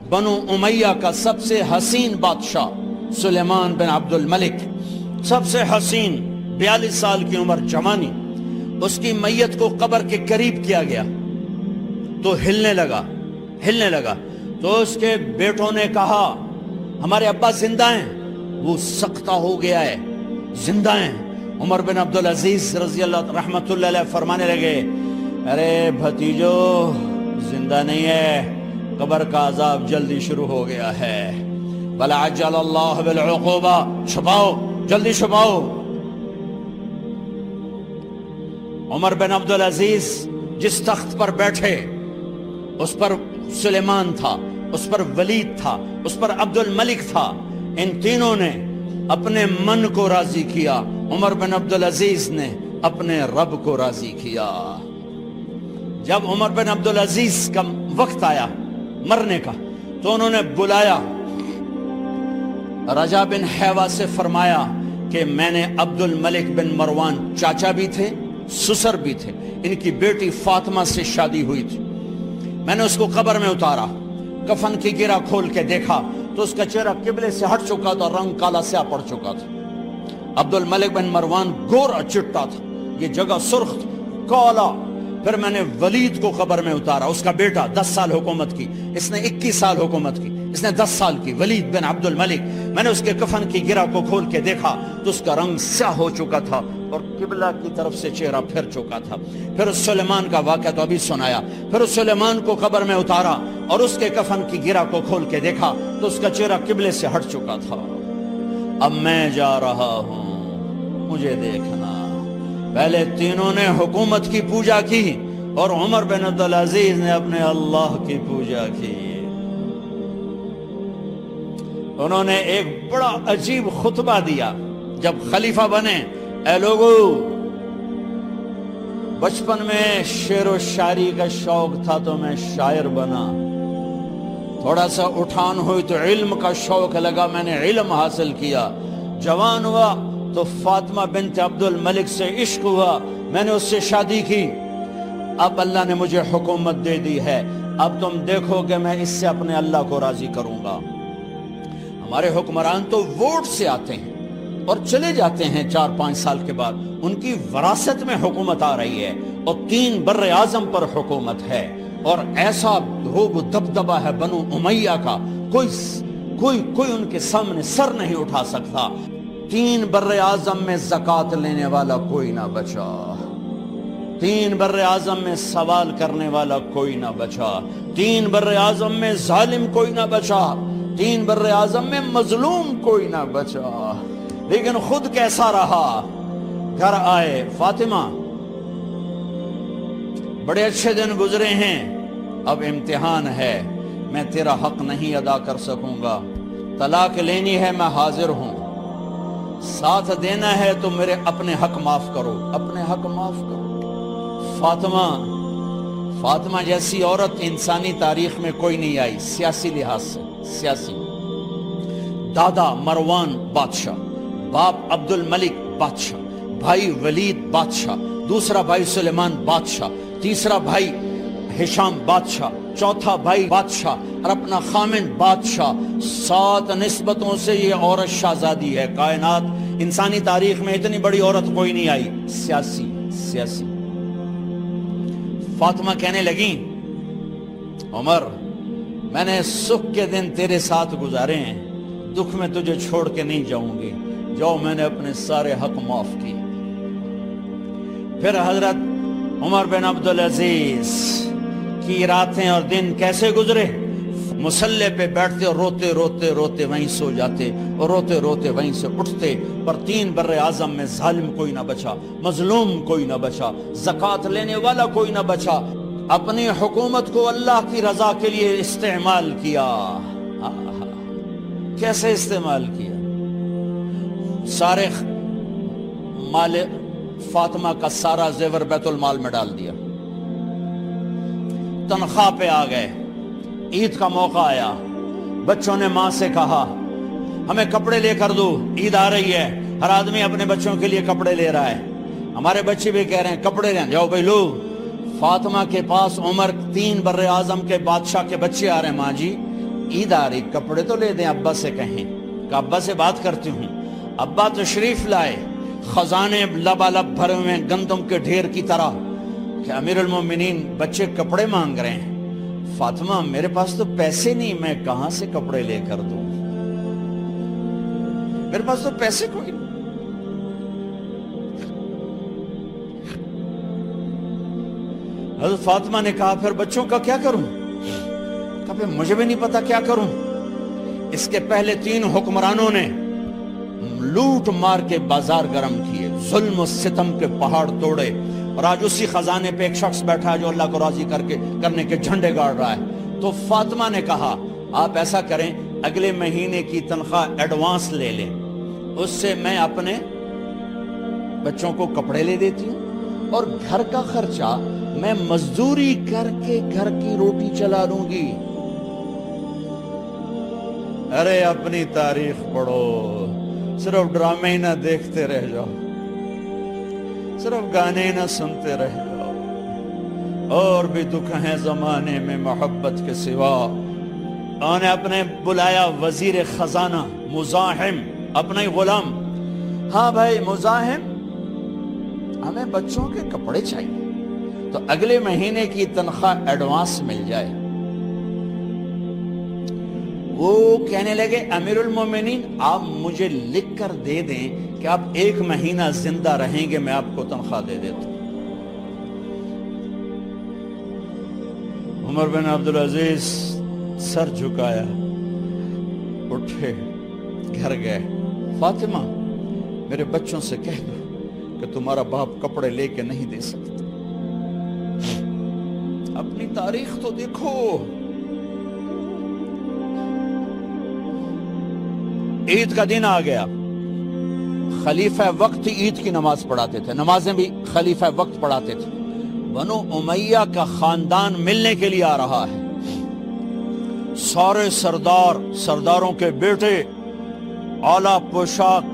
بنو امیہ کا سب سے حسین بادشاہ سلیمان بن عبد الملک، سب سے حسین، 42 سال کی عمر، جوانی، اس کی میت کو قبر کے قریب کیا گیا تو ہلنے لگا تو اس کے بیٹوں نے کہا ہمارے ابا زندہ ہیں، وہ سختہ ہو گیا ہے، زندہ ہیں۔ عمر بن عبدالعزیز رضی اللہ رحمت اللہ علیہ فرمانے لگے ارے بھتیجو زندہ نہیں ہے، قبر کا عذاب جلدی شروع ہو گیا ہے، بلا عجل اللہ بالعقوبہ، چھپاؤ، جلدی چھپاؤ۔ عمر بن عبدالعزیز جس تخت پر بیٹھے اس پر سلیمان تھا، اس پر ولید تھا، اس پر عبد الملک تھا، ان تینوں نے اپنے من کو راضی کیا، عمر بن عبدالعزیز نے اپنے رب کو راضی کیا۔ جب عمر بن عبدالعزیز کا وقت آیا مرنے کا تو انہوں نے بلایا رجا بن حیوہ سے، فرمایا کہ میں نے عبد الملک بن مروان، چاچا بھی تھے سسر بھی تھے، ان کی بیٹی فاطمہ سے شادی ہوئی تھی، میں نے اس کو قبر میں اتارا، کفن کی گرہ کھول کے دیکھا تو اس کا چہرہ قبلے سے ہٹ چکا تھا، رنگ کالا سیاہ پڑ چکا تھا۔ عبد الملک بن مروان گورا چٹا تھا، یہ جگہ سرخ تھی، کالا۔ پھر میں نے ولید کو قبر میں اتارا، اس کا بیٹا 10 سال حکومت کی، اس نے 21 سال حکومت کی، اس نے 10 سال کی، ولید بن عبد الملک۔ میں نے اس کے کفن کی گرہ کو کھول کے دیکھا تو اس کا رنگ سیاہ ہو چکا تھا اور قبلہ کی طرف سے چہرہ پھر چکا تھا۔ پھر اس سلیمان کا واقعہ تو ابھی سنایا، پھر اس سلیمان کو قبر میں اتارا اور اس کے کفن کی گرہ کو کھول کے دیکھا تو اس کا چہرہ قبلے سے ہٹ چکا تھا۔ اب میں جا رہا ہوں، مجھے دیکھنا۔ پہلے تینوں نے حکومت کی پوجا کی اور عمر بن عبدالعزیز نے اپنے اللہ کی پوجا کی۔ انہوں نے ایک بڑا عجیب خطبہ دیا جب خلیفہ بنے، اے لوگو، بچپن میں شعر و شاعری کا شوق تھا تو میں شاعر بنا، تھوڑا سا اٹھان ہوئی تو علم کا شوق لگا، میں نے علم حاصل کیا، جوان ہوا تو فاطمہ بنت عبد الملک سے عشق ہوا، میں نے اس سے شادی کی، اب اللہ نے مجھے حکومت دے دی ہے، اب تم دیکھو کہ میں اس سے اپنے اللہ کو راضی کروں گا۔ ہمارے حکمران تو ووٹ سے آتے ہیں اور چلے جاتے ہیں 4-5 سال کے بعد، ان کی وراثت میں حکومت آ رہی ہے اور 3 بر اعظم پر حکومت ہے، اور ایسا روب و دبدبہ ہے بنو امیہ کا، کوئی ان کے سامنے سر نہیں اٹھا سکتا۔ 3 بر اعظم میں زکوٰۃ لینے والا کوئی نہ بچا، 3 بر اعظم میں سوال کرنے والا کوئی نہ بچا، 3 بر اعظم میں ظالم کوئی نہ بچا، 3 بر اعظم میں مظلوم کوئی نہ بچا۔ لیکن خود کیسا رہا؟ گھر آئے، فاطمہ بڑے اچھے دن گزرے ہیں، اب امتحان ہے، میں تیرا حق نہیں ادا کر سکوں گا، طلاق لینی ہے میں حاضر ہوں، ساتھ دینا ہے تو میرے اپنے حق معاف کرو، اپنے حق معاف کرو۔ فاطمہ جیسی عورت انسانی تاریخ میں کوئی نہیں آئی، سیاسی لحاظ سے، سیاسی۔ دادا مروان بادشاہ، باپ عبد الملک بادشاہ، بھائی ولید بادشاہ، دوسرا بھائی سلیمان بادشاہ، تیسرا بھائی ہشام بادشاہ، چوتھا بھائی بادشاہ اور اپنا خامن بادشاہ، 7 نسبتوں سے یہ عورت شہزادی ہے۔ کائنات انسانی تاریخ میں اتنی بڑی عورت کوئی نہیں آئی، سیاسی۔ فاطمہ کہنے لگیں عمر، میں نے سکھ کے دن تیرے ساتھ گزارے ہیں، دکھ میں تجھے چھوڑ کے نہیں جاؤں گی، جاؤ میں نے اپنے سارے حق معاف کیے۔ پھر حضرت عمر بن عبدالعزیز کی راتیں اور دن کیسے گزرے؟ مسلح پہ بیٹھتے اور روتے وہیں سو جاتے اور روتے وہیں سے اٹھتے، پر 3 بر اعظم میں ظالم کوئی نہ بچا، مظلوم کوئی نہ بچا، زکوٰۃ لینے والا کوئی نہ بچا، اپنی حکومت کو اللہ کی رضا کے لیے استعمال کیا۔ کیسے استعمال کیا؟ سارے مال فاطمہ کا سارا زیور بیت المال میں ڈال دیا، تنخواہ پہ آ گئے، عید کا موقع آیا، بچوں نے ماں سے کہا ہمیں کپڑے لے کر دو، عید آ رہی ہے، ہر آدمی اپنے بچوں کے لیے کپڑے لے رہا ہے، ہمارے بچے بھی کہہ رہے ہیں کپڑے لیں، جاؤ بھائی لو۔ فاطمہ کے پاس عمر 3 بر اعظم کے بادشاہ کے بچے آ رہے ہیں، ماں جی عید آ رہی، کپڑے تو لے دیں، ابا سے کہیں کہ ابا سے بات کرتی ہوں۔ ابا تشریف لائے، خزانے لبالب بھرے ہوئے ہیں گندم کے ڈھیر کی طرح، کہ امیر المومنین بچے کپڑے مانگ رہے ہیں۔ فاطمہ میرے پاس تو پیسے نہیں، میں کہاں سے کپڑے لے کر دوں، میرے پاس تو پیسے کوئی نہیں۔ حضرت فاطمہ نے کہا پھر بچوں کا کیا کروں؟ کہا پھر مجھے بھی نہیں پتا کیا کروں۔ اس کے پہلے 3 حکمرانوں نے لوٹ مار کے بازار گرم کیے، ظلم و ستم کے پہاڑ توڑے، اور آج اسی خزانے پہ ایک شخص بیٹھا ہے جو اللہ کو راضی کرنے کے جھنڈے گاڑ رہا ہے۔ تو فاطمہ نے کہا آپ ایسا کریں، اگلے مہینے کی تنخواہ ایڈوانس لے لیں، اس سے میں اپنے بچوں کو کپڑے لے دیتی ہوں، اور گھر کا خرچہ میں مزدوری کر کے گھر کی روٹی چلا لوں گی۔ ارے اپنی تاریخ پڑھو، صرف ڈرامے ہی نہ دیکھتے رہ جاؤ، صرف گانے ہی نہ سنتے رہ جاؤ، اور بھی دکھ ہیں زمانے میں محبت کے سوا۔ انہوں نے اپنے بلایا وزیر خزانہ مزاحم، اپنا ہی غلام، ہاں بھائی مزاحم، ہمیں بچوں کے کپڑے چاہیے، تو اگلے مہینے کی تنخواہ ایڈوانس مل جائے۔ وہ کہنے لگے امیر المومنین آپ مجھے لکھ کر دے دیں کہ آپ 1 مہینہ زندہ رہیں گے، میں آپ کو تنخواہ دے دیتا ہوں۔ عمر بن عبدالعزیز سر جھکایا، اٹھے، گھر گئے، فاطمہ میرے بچوں سے کہہ دو کہ تمہارا باپ کپڑے لے کے نہیں دے سکتا۔ اپنی تاریخ تو دیکھو، عید کا دن آ گیا، خلیفہ وقت عید کی نماز پڑھاتے تھے، نمازیں بھی خلیفہ وقت پڑھاتے تھے۔ بنو امیہ کا خاندان ملنے کے لیے آ رہا ہے، سارے سرداروں کے بیٹے اعلیٰ پوشاک،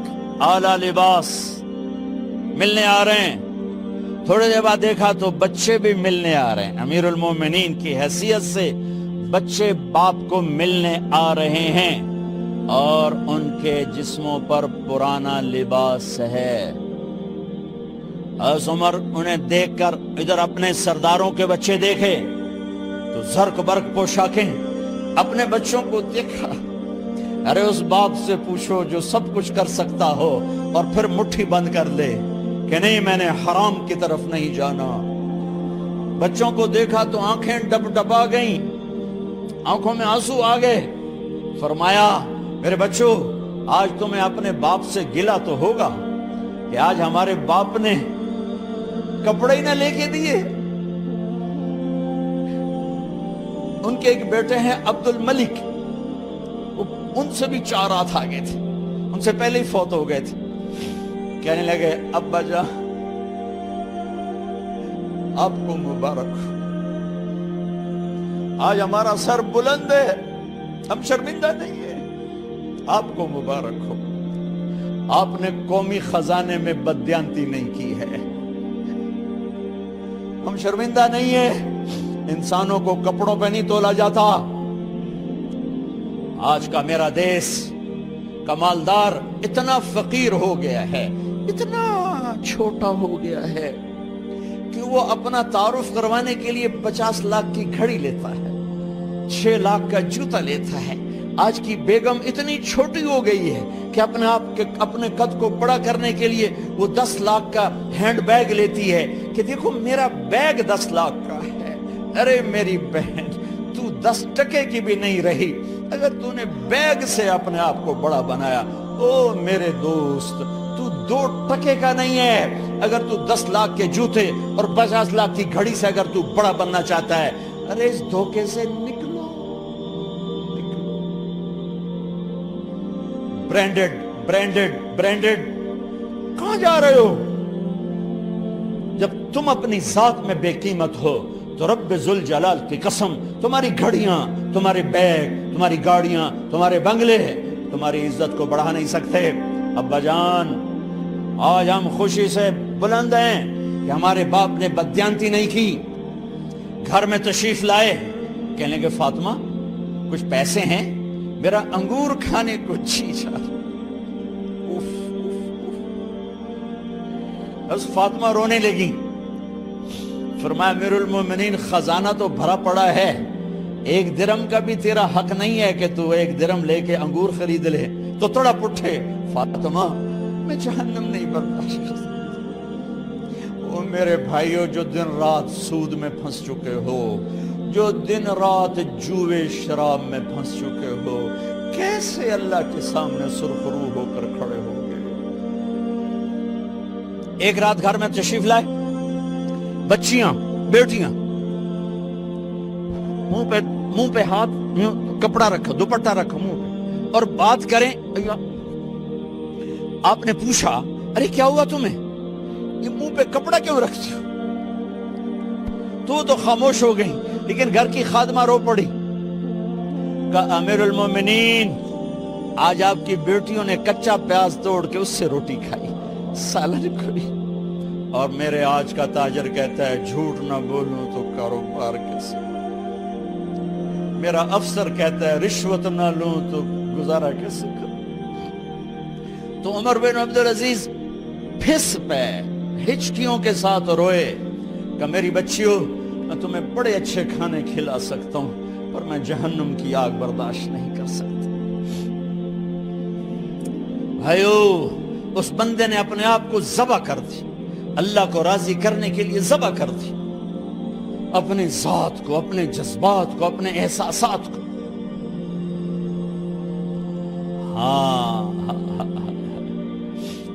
اعلیٰ لباس ملنے آ رہے ہیں۔ تھوڑے دیر بعد دیکھا تو بچے بھی ملنے آ رہے ہیں، امیر المومنین کی حیثیت سے بچے باپ کو ملنے آ رہے ہیں، اور ان کے جسموں پر پرانا لباس ہے۔ حضرت عمر انہیں دیکھ کر ادھر اپنے سرداروں کے بچے دیکھے تو زرق برق پوشاکیں، اپنے بچوں کو دیکھا۔ ارے اس باپ سے پوچھو جو سب کچھ کر سکتا ہو اور پھر مٹھی بند کر لے کہ نہیں میں نے حرام کی طرف نہیں جانا۔ بچوں کو دیکھا تو آنکھیں ڈبڈبا گئیں، آنکھوں میں آنسو آ گئے۔ فرمایا میرے بچوں آج تمہیں اپنے باپ سے گلہ تو ہوگا کہ آج ہمارے باپ نے کپڑے ہی نہ لے کے دیے۔ ان کے ایک بیٹے ہیں عبد الملک، ان سے بھی 4 ہاتھ آگے تھے، ان سے پہلے ہی فوت ہو گئے تھے۔ کہنے لگے ابا جان آپ کو مبارک ہو، آج ہمارا سر بلند ہے، ہم شرمندہ نہیں ہیں، آپ کو مبارک ہو، آپ نے قومی خزانے میں بددیانتی نہیں کی ہے، ہم شرمندہ نہیں ہیں۔ انسانوں کو کپڑوں پہ نہیں تولا جاتا۔ آج کا میرا دیس کا مالدار اتنا فقیر ہو گیا ہے، اتنا چھوٹا ہو گیا ہے کہ وہ اپنا تعارف کروانے کے لیے 50 لاکھ کی گھڑی لیتا ہے، 6 لاکھ کا جوتا لیتا ہے۔ آج کی بیگم اتنی چھوٹی ہو گئی ہے کہ اپنے قد کو بڑا کرنے کے لیے وہ 10 لاکھ کا ہینڈ بیگ لیتی ہے کہ دیکھو میرا بیگ 10 لاکھ کا ہے۔ ارے میری بہن تو 10 ٹکے کی بھی نہیں رہی اگر تو نے بیگ سے اپنے آپ کو بڑا بنایا۔ او میرے دوست تو 2 ٹکے کا نہیں ہے اگر تو 10 لاکھ کے جوتے اور 50 لاکھ کی گھڑی سے اگر تو بڑا بننا چاہتا ہے۔ ارے اس دھوکے سے نکلو۔ برینڈڈ کہاں جا رہے ہو؟ جب تم اپنی ذات میں بے قیمت ہو تو رب ذوالجلال کی قسم تمہاری گھڑیاں، تمہارے بیگ، تمہاری گاڑیاں، تمہارے بنگلے تمہاری عزت کو بڑھا نہیں سکتے۔ ابا جان آج ہم خوشی سے بلند ہیں کہ ہمارے باپ نے بددیانتی نہیں کی۔ گھر میں تشریف لائے، کہنے لگے فاطمہ کچھ پیسے ہیں، میرا انگور کھانے کو جی چاہ رہا۔ بس فاطمہ رونے لگی، فرمایا امیر المومنین خزانہ تو بھرا پڑا ہے، 1 درم کا بھی تیرا حق نہیں ہے کہ تو 1 درم لے کے انگور خرید لے۔ تو تھوڑا پٹھے، فاطمہ میں جہنم نہیں برداشت کر سکتا۔ وہ میرے بھائیوں جو دن رات سود میں پھنس چکے ہو، جو دن رات جوے شراب میں پھنس چکے ہو، کیسے اللہ کے سامنے سرخرو ہو کر کھڑے ہو گئے؟ ایک رات گھر میں تشریف لائے، بچیاں بیٹیاں، منہ پہ ہاتھ، کپڑا رکھا، دوپٹہ رکھا منہ پہ، اور بات کریں۔ آپ نے پوچھا ارے کیا ہوا تمہیں، یہ منہ پہ کپڑا کیوں رکھتی ہو؟ تو خاموش ہو گئی، لیکن گھر کی خادمہ رو پڑی، کہا امیر المومنین آج آپ کی بیٹیوں نے کچا پیاز توڑ کے اس سے روٹی کھائی، سالن کھائی، اور میرے آج کا تاجر کہتا ہے جھوٹ نہ بولوں تو کاروبار کیسے، میرا افسر کہتا ہے رشوت نہ لوں تو گزارا کیسے کروں۔ تو عمر بن عبدالعزیز پھس پہ ہچکیوں کے ساتھ روئے کہ میری بچیوں میں تمہیں بڑے اچھے کھانے کھلا سکتا ہوں، پر میں جہنم کی آگ برداشت نہیں کر سکتا۔ بھائیو، اس بندے نے اپنے آپ کو ذبح کر دی، اللہ کو راضی کرنے کے لیے ذبح کر دی، اپنے ذات کو، اپنے جذبات کو، اپنے احساسات کو۔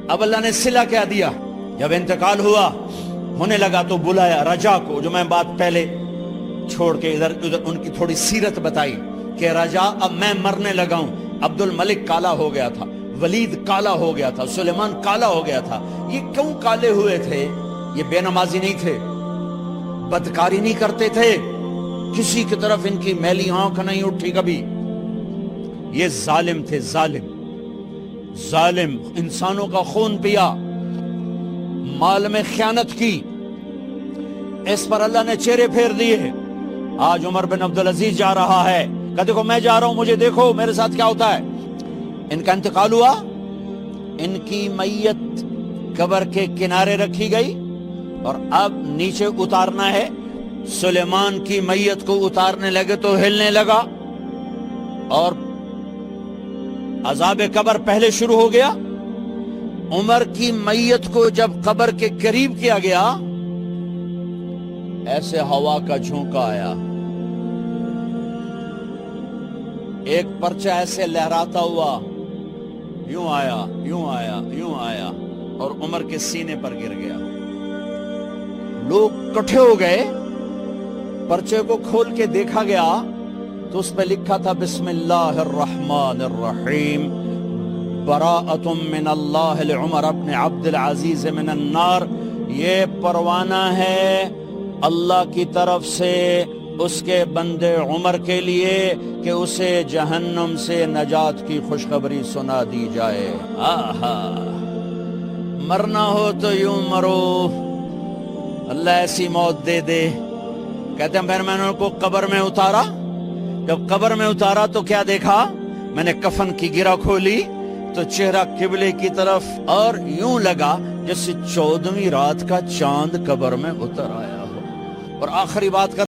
اب اللہ نے صلہ کیا دیا، جب انتقال ہوا ہونے لگا تو بلایا رجا کو، جو میں بات پہلے چھوڑ کے ادھر ان کی تھوڑی سیرت بتائی کہ رجا اب میں مرنے لگا ہوں۔ عبد الملک کالا ہو گیا تھا، ولید کالا ہو گیا تھا، سلیمان کالا ہو گیا تھا۔ یہ کیوں کالے ہوئے تھے؟ یہ بے نمازی نہیں تھے، بدکاری نہیں کرتے تھے، کسی کی طرف ان کی میلی آنکھ نہیں اٹھی کبھی۔ یہ ظالم تھے، ظالم انسانوں کا خون پیا، مال میں خیانت کی، اس پر اللہ نے چہرے پھیر دیے۔ آج عمر بن عبدالعزیز جا رہا ہے کہ دیکھو میں جا رہا ہوں، مجھے دیکھو میرے ساتھ کیا ہوتا ہے۔ ان کا انتقال ہوا، ان کی میت قبر کے کنارے رکھی گئی، اور اب نیچے اتارنا ہے۔ سلیمان کی میت کو اتارنے لگے تو ہلنے لگا، اور عذاب قبر پہلے شروع ہو گیا۔ عمر کی میت کو جب قبر کے قریب کیا گیا، ایسے ہوا کا جھونکا آیا، ایک پرچہ ایسے لہراتا ہوا یوں آیا، یوں آیا، یوں آیا، اور عمر کے سینے پر گر گیا۔ لوگ کٹھے ہو گئے، پرچے کو کھول کے دیکھا گیا تو اس پہ لکھا تھا بسم اللہ الرحمن الرحیم، براءۃ من اللہ لعمر بن عبد العزیز من النار۔ یہ پروانہ ہے اللہ کی طرف سے اس کے بندے عمر کے لیے کہ اسے جہنم سے نجات کی خوشخبری سنا دی جائے۔ مرنا ہو تو یوں مرو، اللہ ایسی موت دے دے۔ کہتے ہیں پھر میں نے ان کو قبر میں اتارا، جب قبر میں اتارا تو کیا دیکھا؟ میں نے کفن کی گرہ کھولی تو چہرہ قبلے کی طرف، اور یوں لگا جیسے 14ویں رات کا چاند قبر میں اتر آیا ہو۔ اور آخری بات کر